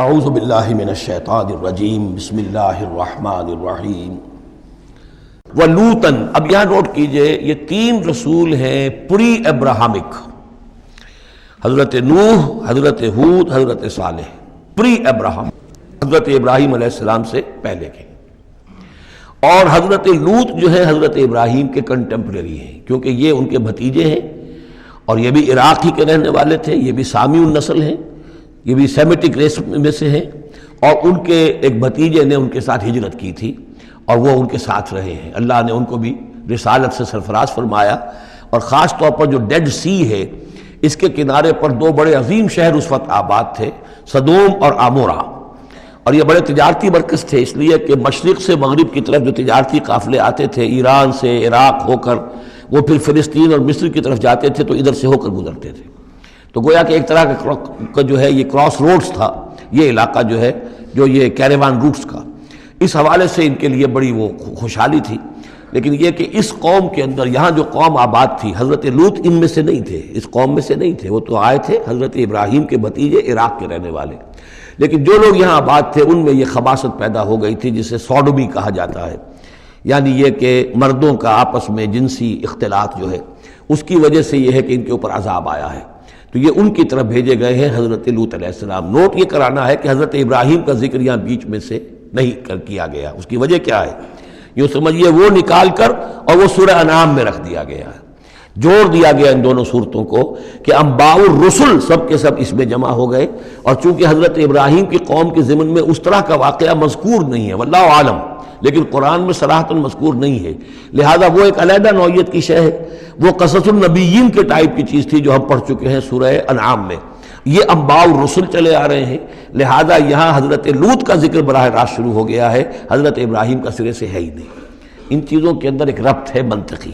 اعوذ باللہ من الشیطان الرجیم بسم اللہ الرحمن الرحیم وَلُوطًا۔ اب یہاں نوٹ کیجئے یہ تین رسول ہیں پری ابراہمک، حضرت نوح، حضرت ہود، حضرت صالح، پری ابراہم، حضرت ابراہیم علیہ السلام سے پہلے کے۔ اور حضرت لوط جو ہے حضرت ابراہیم کے کنٹمپریری ہیں، کیونکہ یہ ان کے بھتیجے ہیں اور یہ بھی عراق ہی کے رہنے والے تھے، یہ بھی سامی النسل ہیں، یہ بھی سیمیٹک ریس میں سے ہیں، اور ان کے ایک بھتیجے نے ان کے ساتھ ہجرت کی تھی اور وہ ان کے ساتھ رہے ہیں۔ اللہ نے ان کو بھی رسالت سے سرفراز فرمایا، اور خاص طور پر جو ڈیڈ سی ہے اس کے کنارے پر دو بڑے عظیم شہر اس وقت آباد تھے، سدوم اور عمورہ، اور یہ بڑے تجارتی مرکز تھے، اس لیے کہ مشرق سے مغرب کی طرف جو تجارتی قافلے آتے تھے ایران سے عراق ہو کر وہ پھر فلسطین اور مصر کی طرف جاتے تھے تو ادھر سے ہو کر گزرتے تھے، تو گویا کہ ایک طرح کا جو ہے یہ کراس روڈز تھا یہ علاقہ جو ہے، جو یہ کیریوان روٹس کا، اس حوالے سے ان کے لیے بڑی وہ خوشحالی تھی۔ لیکن یہ کہ اس قوم کے اندر یہاں جو قوم آباد تھی، حضرت لوط ان میں سے نہیں تھے، اس قوم میں سے نہیں تھے، وہ تو آئے تھے حضرت ابراہیم کے بھتیجے عراق کے رہنے والے، لیکن جو لوگ یہاں آباد تھے ان میں یہ خباثت پیدا ہو گئی تھی جسے سوڈومی کہا جاتا ہے، یعنی یہ کہ مردوں کا آپس میں جنسی اختلاط جو ہے اس کی وجہ سے یہ ہے کہ ان کے اوپر عذاب آیا ہے، تو یہ ان کی طرف بھیجے گئے ہیں حضرت لوط علیہ السلام۔ نوٹ یہ کرانا ہے کہ حضرت ابراہیم کا ذکر یہاں بیچ میں سے نہیں کیا گیا، اس کی وجہ کیا ہے؟ یوں سمجھیے وہ نکال کر اور وہ سورہ انعام میں رکھ دیا گیا ہے، جوڑ دیا گیا ان دونوں صورتوں کو کہ انباء الرسل سب کے سب اس میں جمع ہو گئے، اور چونکہ حضرت ابراہیم کی قوم کے ضمن میں اس طرح کا واقعہ مذکور نہیں ہے واللہ عالم، لیکن قرآن میں صراحتاً مذکور نہیں ہے، لہذا وہ ایک علیحدہ نوعیت کی شے ہے، وہ قصص النبیین کے ٹائپ کی چیز تھی جو ہم پڑھ چکے ہیں سورہ انعام میں، یہ انباء الرسل چلے آ رہے ہیں، لہذا یہاں حضرت لوط کا ذکر براہ راست شروع ہو گیا ہے، حضرت ابراہیم کا سرے سے ہے ہی نہیں۔ ان چیزوں کے اندر ایک ربط ہے منطقی۔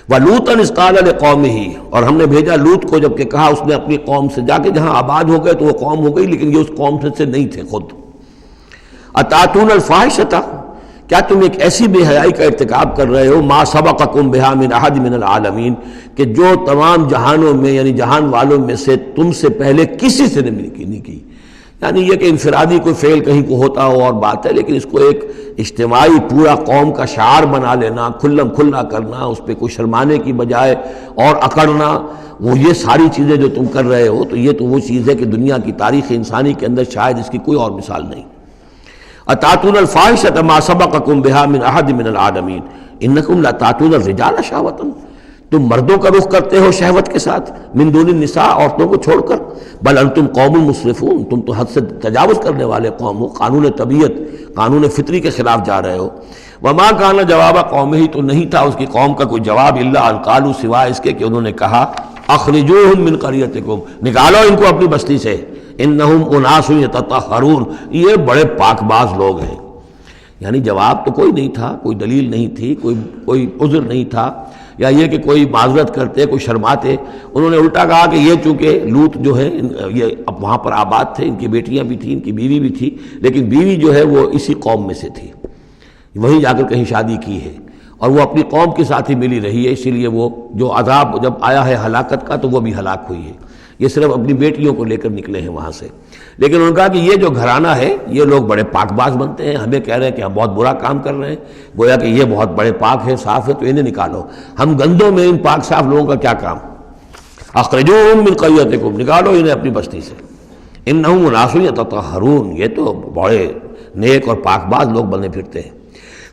وَلُوطًا إِذْ قَالَ لِقَوْمِهِ، اور ہم نے بھیجا لوط کو جب کہ کہا اس نے اپنی قوم سے، جا کے جہاں آباد ہو گئے تو وہ قوم ہو گئی لیکن یہ اس قوم سے نہیں تھے خود۔ أَتَأْتُونَ الْفَاحِشَةَ، کیا تم ایک ایسی بے حیائی کا ارتکاب کر رہے ہو، مَا سَبَقَكُم بِهَا مِنْ أَحَدٍ مِنَ الْعَالَمِينَ، کہ جو تمام جہانوں میں یعنی جہان والوں میں سے تم سے پہلے کسی سے نہیں کی، یعنی یہ کہ انفرادی کوئی فعل کہیں کو ہوتا ہو اور بات ہے، لیکن اس کو ایک اجتماعی پورا قوم کا شعار بنا لینا، کھلم کھلا کرنا، اس پہ کوئی شرمانے کی بجائے اور اکڑنا، وہ یہ ساری چیزیں جو تم کر رہے ہو، تو یہ تو وہ چیز ہے کہ دنیا کی تاریخ انسانی کے اندر شاید اس کی کوئی اور مثال نہیں۔ أَتَأْتُونَ الْفَاحِشَةَ مَا سَبَقَكُم بِهَا مِنْ أَحَدٍ مِنَ الْعَالَمِينَ إِنَّكُمْ لَتَأْتُونَ الرِّجَالَ شَهْوَةً، تم مردوں کا رخ کرتے ہو شہوت کے ساتھ، من دون النساء، عورتوں کو چھوڑ کر، بل انتم قوم مسرفون، تم تو حد سے تجاوز کرنے والے قوم ہو، قانون طبیعت، قانون فطری کے خلاف جا رہے ہو۔ وما کان جواب قومہ، تو نہیں تھا اس کی قوم کا کوئی جواب، الا ان قالوا، سوائے اس کے کہ انہوں نے کہا، اخرجوہم من قریتکم، نکالو ان کو اپنی بستی سے، انہم اناس یتطہرون، یہ بڑے پاک باز لوگ ہیں۔ یعنی جواب تو کوئی نہیں تھا، کوئی دلیل نہیں تھی، کوئی عذر نہیں تھا، یا یہ کہ کوئی معذرت کرتے، کوئی شرماتے، انہوں نے الٹا کہا کہ یہ چونکہ لوط جو ہے یہ اب وہاں پر آباد تھے، ان کی بیٹیاں بھی تھیں، ان کی بیوی بھی تھی، لیکن بیوی جو ہے وہ اسی قوم میں سے تھی، وہیں جا کر کہیں شادی کی ہے، اور وہ اپنی قوم کے ساتھ ہی ملی رہی ہے، اسی لیے وہ جو عذاب جب آیا ہے ہلاکت کا تو وہ بھی ہلاک ہوئی ہے، یہ صرف اپنی بیٹیوں کو لے کر نکلے ہیں وہاں سے۔ لیکن انہوں نے کہا کہ یہ جو گھرانہ ہے یہ لوگ بڑے پاک باز بنتے ہیں، ہمیں کہہ رہے ہیں کہ ہم بہت برا کام کر رہے ہیں، گویا کہ یہ بہت بڑے پاک ہیں، صاف ہے، تو انہیں نکالو، ہم گندوں میں ان پاک صاف لوگوں کا کیا کام؟ اخرجوہم من قریتکم، نکالو انہیں اپنی بستی سے، انہم اناس یتطہرون، یہ تو بڑے نیک اور پاک باز لوگ بنے پھرتے ہیں۔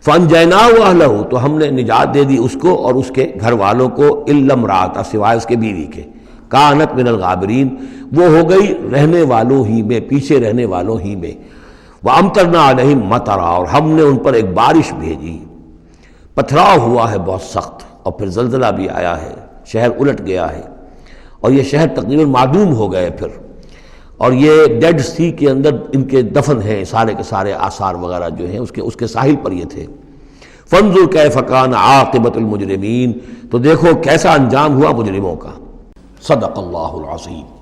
فانجیناہ واہلہ، تو ہم نے نجات دے دی اس کو اور اس کے گھر والوں کو، الا امرأتہ، سوائے اس کے بیوی کے، کانت من الغابرین، وہ ہو گئی رہنے والوں ہی میں، پیچھے رہنے والوں ہی میں، وامطرنا علیہم مطرا، اور ہم نے ان پر ایک بارش بھیجی، پتھراؤ ہوا ہے بہت سخت، اور پھر زلزلہ بھی آیا ہے، شہر الٹ گیا ہے، اور یہ شہر تقریباً معدوم ہو گئے پھر، اور یہ ڈیڈ سی کے اندر ان کے دفن ہیں، سارے کے سارے آثار وغیرہ جو ہیں اس کے ساحل پر یہ تھے۔ فانظر کیف کان عاقبۃ المجرمین، تو دیکھو کیسا انجام ہوا مجرموں کا۔ صدق اللہ العظیم۔